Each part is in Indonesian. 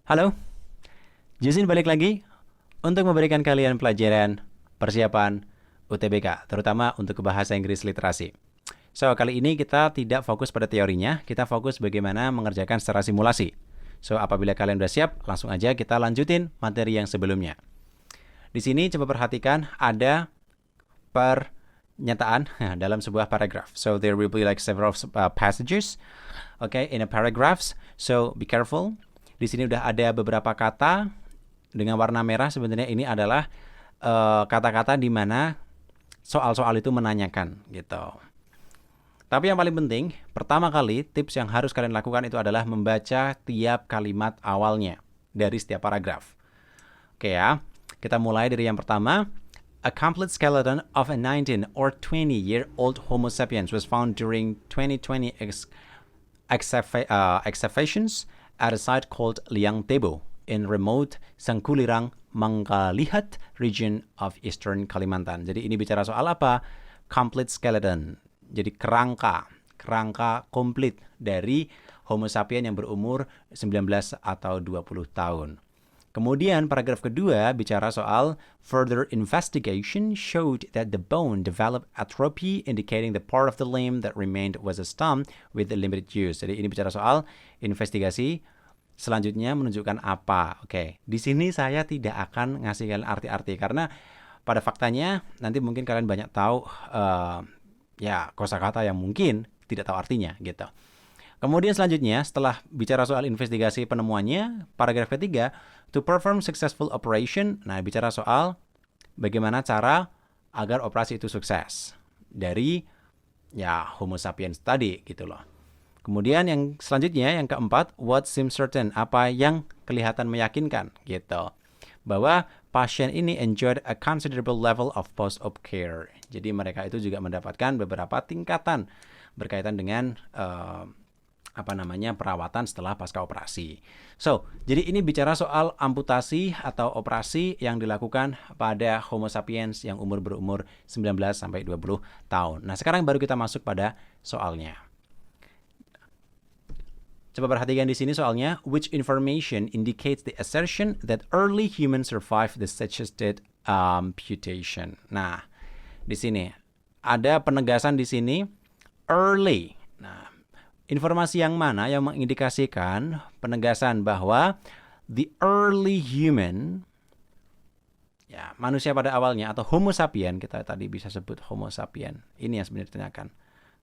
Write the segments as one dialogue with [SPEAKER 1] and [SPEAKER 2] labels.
[SPEAKER 1] Halo, Jusin balik lagi untuk memberikan kalian pelajaran persiapan UTBK, terutama untuk bahasa Inggris literasi. So, kali ini kita tidak fokus pada teorinya, kita fokus bagaimana mengerjakan secara simulasi. So, apabila kalian udah siap, langsung aja kita lanjutin materi yang sebelumnya. Di sini coba perhatikan ada pernyataan dalam sebuah paragraf. So, there will be like several passages, okay, in a paragraphs. So, be careful. Di sini udah ada beberapa kata dengan warna merah. Sebenarnya ini adalah kata-kata di mana soal-soal itu menanyakan gitu. Tapi yang paling penting, pertama kali tips yang harus kalian lakukan itu adalah membaca tiap kalimat awalnya dari setiap paragraf. Oke ya, kita mulai dari yang pertama. A complete skeleton of a 19 or 20-year-old Homo sapiens was found during 2020 excavations at a site called Liang Tebo in remote Sangkulirang, Manggalihat region of Eastern Kalimantan. Jadi ini bicara soal apa? Complete skeleton. Jadi kerangka komplit dari Homo sapiens yang berumur 19 atau 20 tahun. Kemudian paragraf kedua bicara soal further investigation showed that the bone developed atrophy indicating the part of the limb that remained was a stump with limited use. Jadi ini bicara soal investigasi selanjutnya menunjukkan apa. Oke, di sini saya tidak akan ngasih kalian arti-arti karena pada faktanya nanti mungkin kalian banyak tahu ya kosakata yang mungkin tidak tahu artinya gitu. Kemudian selanjutnya setelah bicara soal investigasi penemuannya, paragraf ketiga, to perform successful operation. Nah, bicara soal bagaimana cara agar operasi itu sukses dari ya Homo sapiens tadi gitu loh. Kemudian yang selanjutnya yang keempat, what seems certain, apa yang kelihatan meyakinkan gitu. Bahwa pasien ini enjoyed a considerable level of post-op care. Jadi mereka itu juga mendapatkan beberapa tingkatan berkaitan dengan perawatan setelah pasca operasi. So, jadi ini bicara soal amputasi atau operasi yang dilakukan pada Homo sapiens yang berumur 19 sampai 20 tahun. Nah, sekarang baru kita masuk pada soalnya. Coba perhatikan di sini soalnya, which information indicates the assertion that early humans survived the suggested amputation. Nah, di sini ada penegasan di sini early. Nah, informasi yang mana yang mengindikasikan penegasan bahwa the early human, ya manusia pada awalnya atau Homo sapien, kita tadi bisa sebut Homo sapien. Ini yang sebenarnya ditanyakan.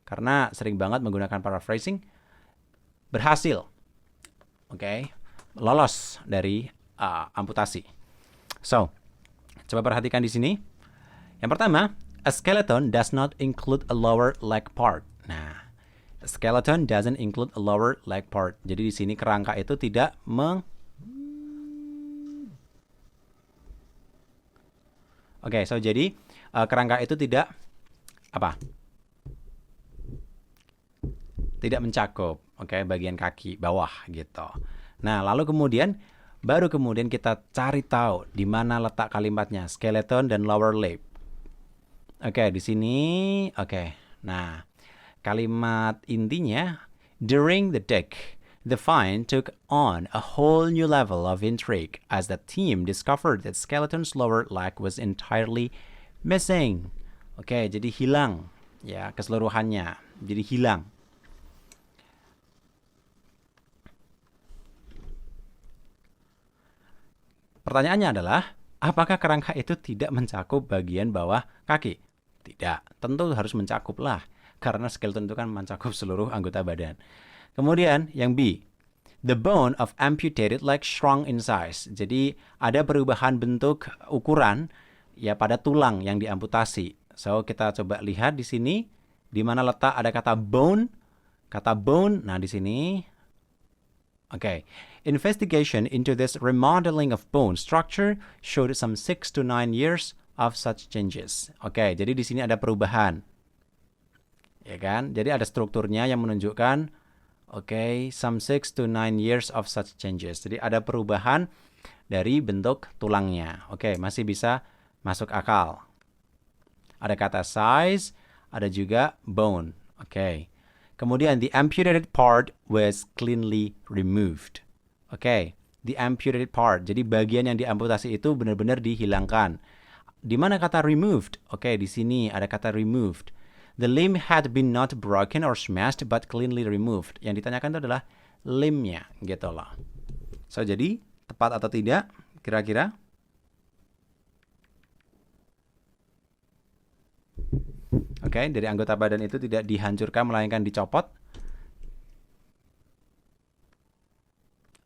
[SPEAKER 1] Karena sering banget menggunakan paraphrasing, berhasil, lolos dari amputasi. So, coba perhatikan di sini. Yang pertama, a skeleton does not include a lower leg part. Nah, a skeleton doesn't include a lower leg part. Jadi di sini kerangka itu tidak jadi kerangka itu tidak tidak mencakup bagian kaki bawah gitu. Nah, lalu baru kemudian kita cari tahu di mana letak kalimatnya skeleton dan lower leg. Di sini Nah, kalimat intinya during the dig, the find took on a whole new level of intrigue as the team discovered that skeleton's lower leg was entirely missing. Jadi hilang ya keseluruhannya. Jadi hilang. Pertanyaannya adalah, apakah kerangka itu tidak mencakup bagian bawah kaki? Tidak, tentu harus mencakup lah. Karena skeleton itu kan mencakup seluruh anggota badan. Kemudian yang B, the bone of amputated leg shrunk in size. Jadi ada perubahan bentuk ukuran ya pada tulang yang diamputasi. So kita coba lihat di sini di mana letak ada kata bone. Kata bone, nah di sini. Investigation into this remodeling of bone structure showed some 6 to 9 years of such changes. Jadi di sini ada perubahan. Ya kan? Jadi ada strukturnya yang menunjukkan some 6 to 9 years of such changes. Jadi ada perubahan dari bentuk tulangnya. Masih bisa masuk akal. Ada kata size, ada juga bone. Kemudian the amputated part was cleanly removed. the amputated part. Jadi bagian yang diamputasi itu benar-benar dihilangkan. Di mana kata removed? Oke, di sini ada kata removed. The limb had been not broken or smashed but cleanly removed. Yang ditanyakan itu adalah limb-nya, gitu loh. So, jadi tepat atau tidak? Kira-kira? Oke, dari anggota badan itu tidak dihancurkan melainkan dicopot.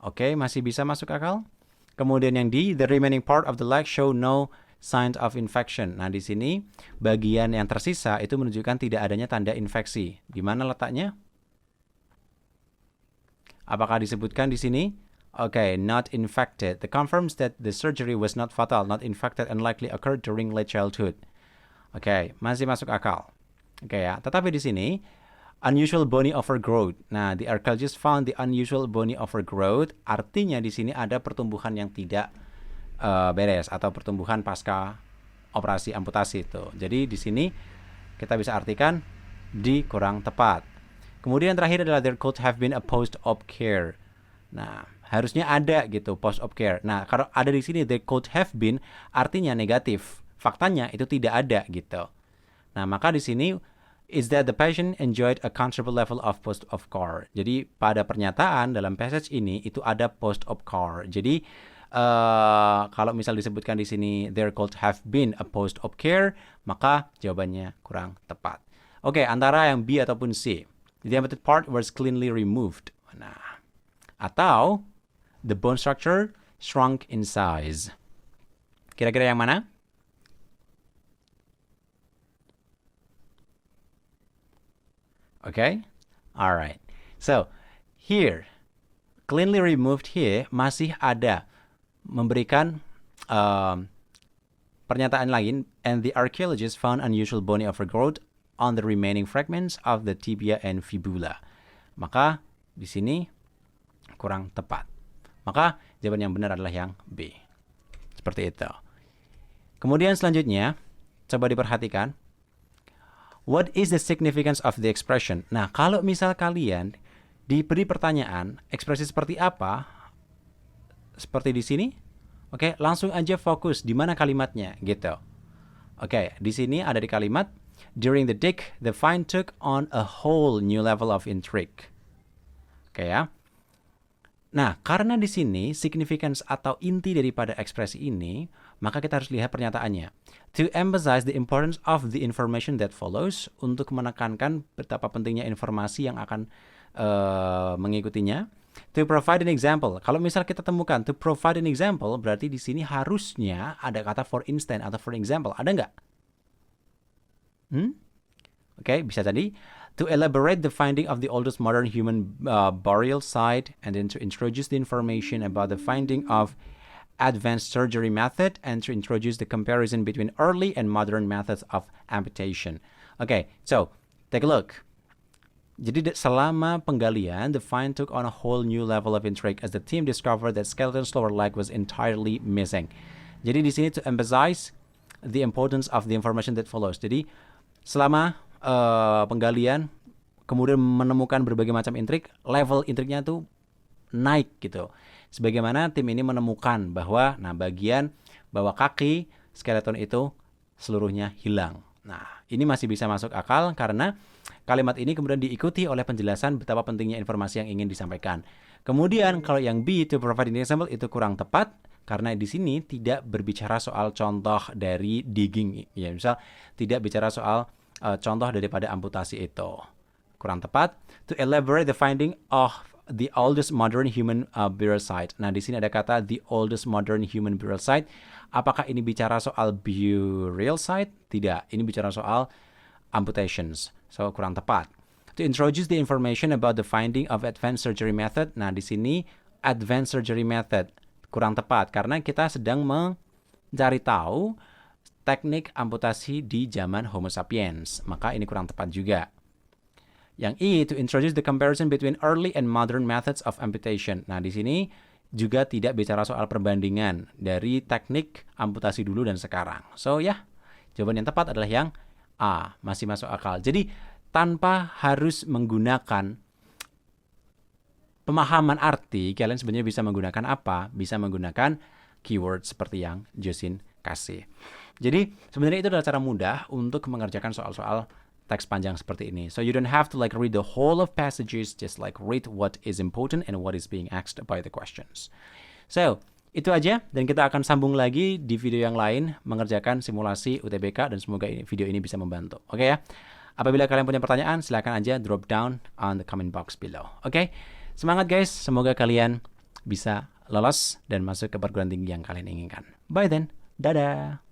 [SPEAKER 1] Oke, masih bisa masuk akal. Kemudian yang D, the remaining part of the leg show no signs of infection. Nah, di sini bagian yang tersisa itu menunjukkan tidak adanya tanda infeksi. Di mana letaknya? Apakah disebutkan di sini? Okay, not infected. That confirms that the surgery was not fatal, not infected, and likely occurred during late childhood. Okay, masih masuk akal. Okay ya. Tetapi di sini unusual bony overgrowth. Nah, the archaeologist found the unusual bony overgrowth. Artinya di sini ada pertumbuhan yang tidak beres atau pertumbuhan pasca operasi amputasi itu. Jadi di sini kita bisa artikan D kurang tepat. Kemudian terakhir adalah there could have been a post-op care. Nah, harusnya ada gitu post-op care. Nah, kalau ada di sini there could have been artinya negatif. Faktanya itu tidak ada gitu. Nah, maka di sini is that the patient enjoyed a considerable level of post-op care. Jadi pada pernyataan dalam passage ini itu ada post-op care. Jadi kalau misal disebutkan di sini there could have been a post-op care, maka jawabannya kurang tepat. Oke, antara yang B ataupun C. The amputated part was cleanly removed. Nah, atau the bone structure shrunk in size. Kira-kira yang mana? Okay? Alright. So, here, cleanly removed here masih ada memberikan pernyataan lain, and the archaeologist found unusual bony overgrowth on the remaining fragments of the tibia and fibula. Maka di sini kurang tepat. Maka jawaban yang benar adalah yang B. Seperti itu. Kemudian selanjutnya, coba diperhatikan. What is the significance of the expression? Nah, kalau misal kalian diberi pertanyaan, ekspresi seperti apa? Seperti di sini, oke, langsung aja fokus di mana kalimatnya, gitu. Oke, di sini ada di kalimat during the dig, the find took on a whole new level of intrigue. Oke ya. Nah, karena di sini significance atau inti daripada ekspresi ini, maka kita harus lihat pernyataannya. To emphasize the importance of the information that follows, untuk menekankan betapa pentingnya informasi yang akan mengikutinya. To provide an example. Kalau misal kita temukan to provide an example, berarti di sini harusnya ada kata for instance atau for example. Ada nggak? Oke, bisa tadi. To elaborate the finding of the oldest modern human burial site, and then to introduce the information about the finding of advanced surgery method, and to introduce the comparison between early and modern methods of amputation. Okay, so take a look. Jadi selama penggalian, the find took on a whole new level of intrigue as the team discovered that skeleton's lower leg was entirely missing. Jadi di sini to emphasize the importance of the information that follows. Jadi selama penggalian, kemudian menemukan berbagai macam intrik, level intriknya tuh naik gitu. Sebagaimana tim ini menemukan bahwa bagian bawah kaki skeleton itu seluruhnya hilang. Nah, ini masih bisa masuk akal karena kalimat ini kemudian diikuti oleh penjelasan betapa pentingnya informasi yang ingin disampaikan. Kemudian kalau yang B, to provide an example, itu kurang tepat karena di sini tidak berbicara soal contoh dari digging. Ya, misal tidak bicara soal contoh daripada amputasi itu. Kurang tepat. To elaborate the finding of the oldest modern human burial site. Nah, di sini ada kata the oldest modern human burial site. Apakah ini bicara soal burial site? Tidak. Ini bicara soal amputations. So, kurang tepat. To introduce the information about the finding of advanced surgery method. Nah, di sini advanced surgery method kurang tepat karena kita sedang mencari tahu teknik amputasi di zaman Homo sapiens. Maka ini kurang tepat juga. Yang E, to introduce the comparison between early and modern methods of amputation. Nah, di sini juga tidak bicara soal perbandingan dari teknik amputasi dulu dan sekarang. So, ya, jawaban yang tepat adalah yang A, masih masuk akal. Jadi, tanpa harus menggunakan pemahaman arti, kalian sebenarnya bisa menggunakan apa? Bisa menggunakan keyword seperti yang Josin kasih. Jadi sebenarnya itu adalah cara mudah untuk mengerjakan soal-soal teks panjang seperti ini. So you don't have to like read the whole of passages, just like read what is important and what is being asked by the questions. So, itu aja, dan kita akan sambung lagi di video yang lain mengerjakan simulasi UTBK, dan semoga video ini bisa membantu. Oke ya? Apabila kalian punya pertanyaan, silakan aja drop down on the comment box below. Oke? Semangat guys, semoga kalian bisa lolos dan masuk ke perguruan tinggi yang kalian inginkan. Bye then, dadah!